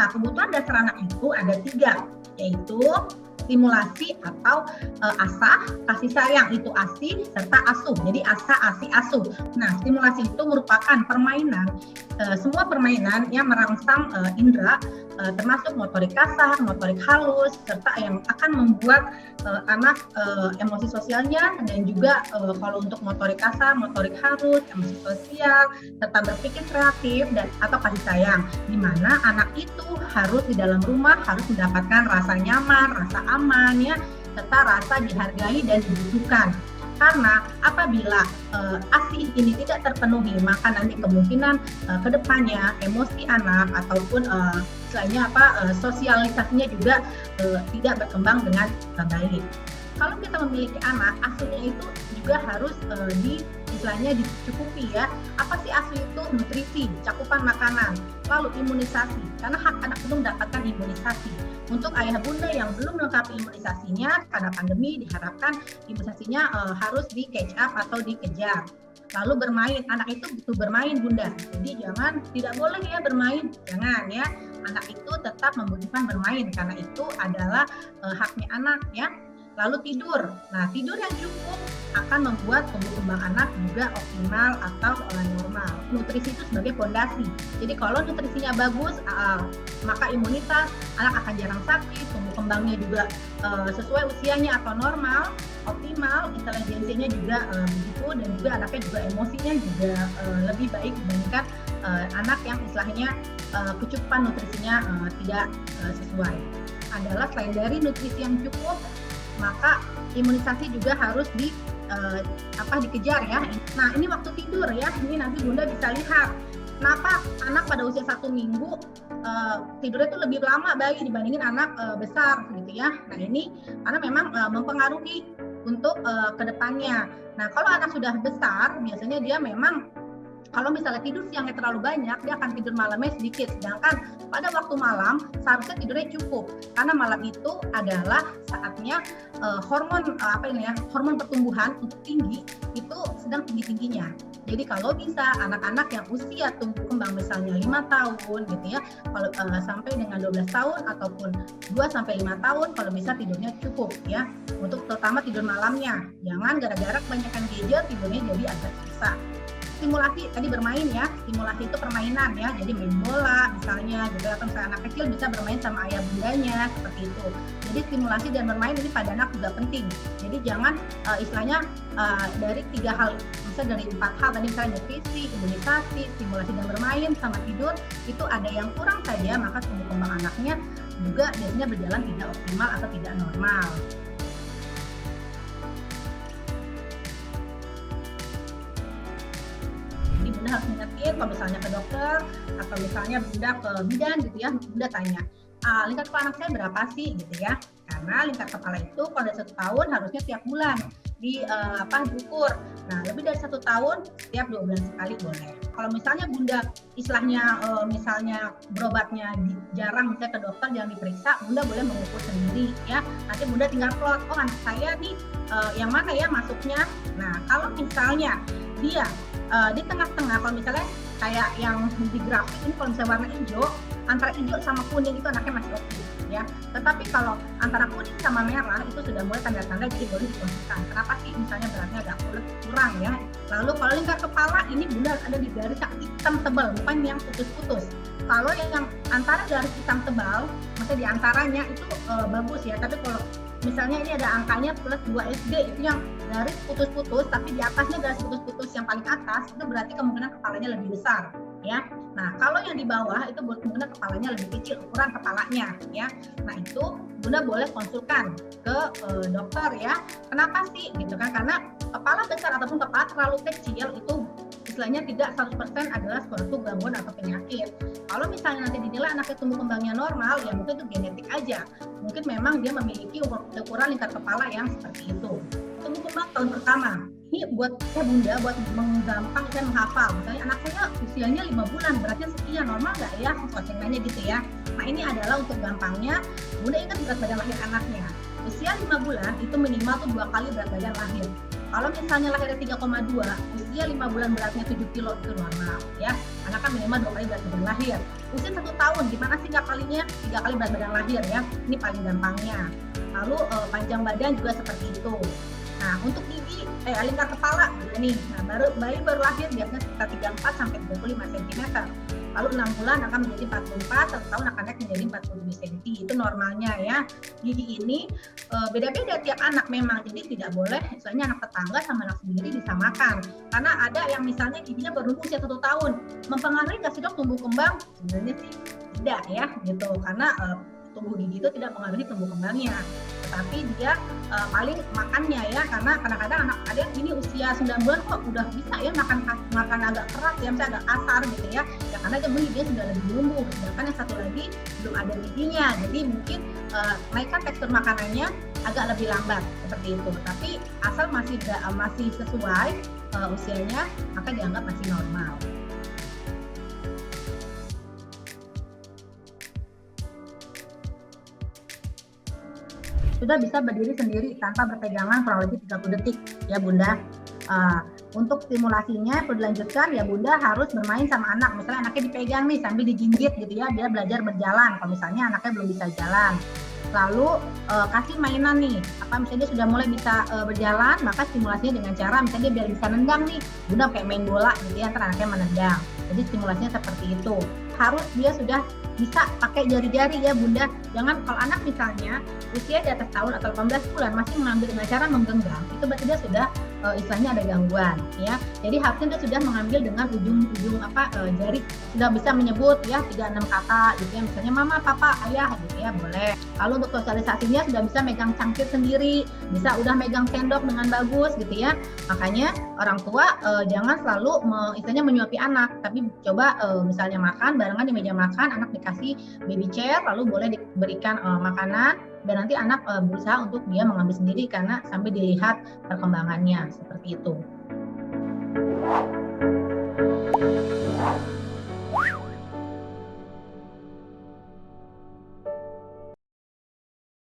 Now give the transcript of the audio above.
Nah, kebutuhan dasar anak itu ada 3, yaitu stimulasi atau asah, kasih sayang itu ASI, serta asuh. Jadi asah, ASI, asuh. Nah, stimulasi itu merupakan permainan, semua permainan yang merangsang indera, termasuk motorik kasar, motorik halus, serta yang akan membuat anak emosi sosialnya, dan juga kalau untuk motorik kasar, motorik halus, emosi sosial, serta berpikir kreatif dan atau kasih sayang, di mana anak itu harus di dalam rumah harus mendapatkan rasa nyaman, rasa aman ya, serta rasa dihargai dan dibutuhkan. Karena apabila ASI ini tidak terpenuhi, maka nanti kemungkinan kedepannya emosi anak ataupun istilahnya sosialisasinya juga tidak berkembang dengan baik. Kalau kita memiliki anak, asuhnya itu juga harus istilahnya dicukupi ya. Apa sih asuh itu? Nutrisi, cakupan makanan, lalu imunisasi. Karena hak anak itu mendapatkan imunisasi. Untuk ayah bunda yang belum melengkapi imunisasinya, karena pandemi diharapkan imunisasinya harus di catch up atau dikejar. Lalu bermain, anak itu butuh bermain bunda. Jadi tidak boleh ya bermain, jangan ya. Anak itu tetap membutuhkan bermain karena itu adalah haknya anak ya. Lalu tidur. Nah, tidur yang cukup akan membuat tumbuh kembang anak juga optimal atau normal. Nutrisi itu sebagai fondasi. Jadi kalau nutrisinya bagus, maka imunitas anak akan jarang sakit, tumbuh kembangnya juga sesuai usianya atau normal, optimal, intelijensinya juga begitu, dan juga anaknya juga emosinya juga lebih baik dibandingkan anak yang istilahnya kecukupan nutrisinya tidak sesuai. Adalah selain dari nutrisi yang cukup, maka imunisasi juga harus dikejar ya. Nah, ini waktu tidur ya, ini nanti bunda bisa lihat kenapa anak pada usia 1 minggu tidurnya itu lebih lama bayi dibandingin anak besar gitu ya. Nah, ini karena memang mempengaruhi untuk kedepannya. Nah, kalau anak sudah besar, biasanya dia memang kalau misalnya tidur siangnya terlalu banyak, dia akan tidur malamnya sedikit. Sedangkan pada waktu malam seharusnya tidurnya cukup, karena malam itu adalah saatnya hormon pertumbuhan untuk tinggi itu sedang tinggi-tingginya. Jadi kalau bisa anak-anak yang usia tumbuh kembang misalnya 5 tahun gitu ya, kalau sampai dengan 12 tahun ataupun 2 sampai 5 tahun, kalau bisa tidurnya cukup ya. Untuk terutama tidur malamnya. Jangan gara-gara kebanyakan gadget tidurnya jadi agak susah. Stimulasi tadi bermain ya, stimulasi itu permainan ya, jadi main bola misalnya gitu, atau misalnya anak kecil bisa bermain sama ayah bundanya seperti itu. Jadi stimulasi dan bermain ini pada anak juga penting. Jadi jangan istilahnya dari 3 hal, misalnya dari 4 hal tadi, misalnya nutrisi, imunisasi, stimulasi dan bermain sama tidur, itu ada yang kurang saja, maka tumbuh kembang anaknya juga biasanya berjalan tidak optimal atau tidak normal. Bunda harus ingetin kalau misalnya ke dokter atau misalnya bunda ke bidan gitu ya, bunda tanya lingkar kepala anak saya berapa sih gitu ya, karena lingkar kepala itu kalau dari 1 tahun harusnya tiap bulan diukur. Nah, lebih dari 1 tahun setiap 2 bulan sekali boleh. Kalau misalnya bunda istilahnya misalnya berobatnya jarang, misalnya ke dokter jangan diperiksa, bunda boleh mengukur sendiri ya. Nanti bunda tinggal plot, oh anak saya nih yang mana ya masuknya. Nah, kalau misalnya dia di tengah-tengah, kalau misalnya kayak yang di grafik ini, kalau misalnya warna hijau, antara hijau sama kuning itu anaknya masih oke ya. Tetapi kalau antara kuning sama merah itu sudah mulai tanda-tanda, jadi boleh dikonsultasi. Kenapa sih misalnya beratnya agak kurang ya. Lalu kalau lingkar kepala ini bunda ada di garis yang hitam tebal, bukan yang putus-putus. Kalau yang antara garis hitam tebal, maksudnya di antaranya itu bagus ya. Tapi kalau misalnya ini ada angkanya plus 2 SD, itu yang garis putus-putus, tapi di atasnya garis putus-putus yang paling atas, itu berarti kemungkinan kepalanya lebih besar ya. Nah, kalau yang di bawah itu kemungkinan kepalanya lebih kecil, ukuran kepalanya ya. Nah, itu bunda boleh konsulkan ke dokter ya. Kenapa sih gitu kan? Karena kepala besar ataupun kepala terlalu kecil itu istilahnya tidak 100% adalah suatu gangguan atau penyakit. Kalau misalnya nanti dinilai anaknya tumbuh kembangnya normal, ya mungkin itu genetik aja. Mungkin memang dia memiliki ukuran lingkar kepala yang seperti itu. Tumbuh kembang tahun pertama. Ini buat bunda, buat menggampang dan menghafal. Misalnya anak saya usianya 5 bulan, beratnya sekian, normal nggak ya? Nanya gitu ya. Nah, ini adalah untuk gampangnya, bunda ingat berat badan lahir anaknya. Usia 5 bulan itu minimal tuh 2 kali berat badan lahir. Kalau misalnya lahirnya 3,2, usia 5 bulan beratnya 7 kilo itu normal ya. Anak kan minimal 2 kali berat badan lahir. Usia 1 tahun, gimana sih ngakalinnya? 3 kali berat badan lahir ya. Ini paling gampangnya. Lalu panjang badan juga seperti itu. Nah, untuk gigi, lingkar kepala nih. Nah, bayi baru lahir biasanya sekitar 34 sampai 35 cm. Lalu 6 bulan akan menjadi 44, 1 tahun akan naik menjadi 47 cm. Itu normalnya ya. Gigi ini beda-beda tiap anak memang. Jadi tidak boleh misalnya anak tetangga sama anak sendiri disamakan. Karena ada yang misalnya giginya baru usia 1 tahun. Mempengaruhi nggak sih dok tumbuh kembang? Sebenarnya sih tidak ya gitu. Karena tumbuh gigi itu tidak mengaruhi tumbuh kembangnya, tetapi dia paling makannya ya, karena kadang-kadang anak ada yang ini usia 9 bulan kok udah bisa ya makan agak keras ya, misalnya agak kasar gitu ya, ya karena dia sudah lebih tumbuh, sedangkan yang satu lagi belum ada giginya, jadi mungkin naikkan tekstur makanannya agak lebih lambat seperti itu, tapi asal masih sesuai usianya maka dianggap masih normal. Sudah bisa berdiri sendiri tanpa berpegangan kurang lebih 30 detik ya Bunda. Untuk stimulasinya perlu dilanjutkan ya Bunda harus bermain sama anak. Misalnya anaknya dipegang nih sambil dijinjit gitu ya, dia belajar berjalan. Kalau misalnya anaknya belum bisa jalan. Lalu kasih mainan nih, misalnya dia sudah mulai bisa berjalan, maka stimulasinya dengan cara misalnya dia biar bisa nendang nih, Bunda kayak main bola gitu ya, ntar anaknya menendang. Jadi stimulasinya seperti itu. Harus dia sudah bisa pakai jari-jari ya Bunda. Jangan kalau anak misalnya usia di atas tahun atau 18 bulan masih mengambil dengan cara menggenggam, itu berarti dia sudah istilahnya ada gangguan ya. Jadi harusnya dia sudah mengambil dengan ujung jari, sudah bisa menyebut ya 3-6 kata gitu ya, misalnya mama, papa, ayah gitu ya, boleh. Lalu untuk sosialisasinya sudah bisa megang cangkir sendiri, bisa udah megang sendok dengan bagus gitu ya. Makanya orang tua jangan selalu istilahnya menyuapi anak, tapi coba misalnya makan barengan di meja makan, anak dikasih baby chair, lalu boleh diberikan makanan, dan nanti anak berusaha untuk dia mengambil sendiri karena sambil dilihat perkembangannya seperti itu.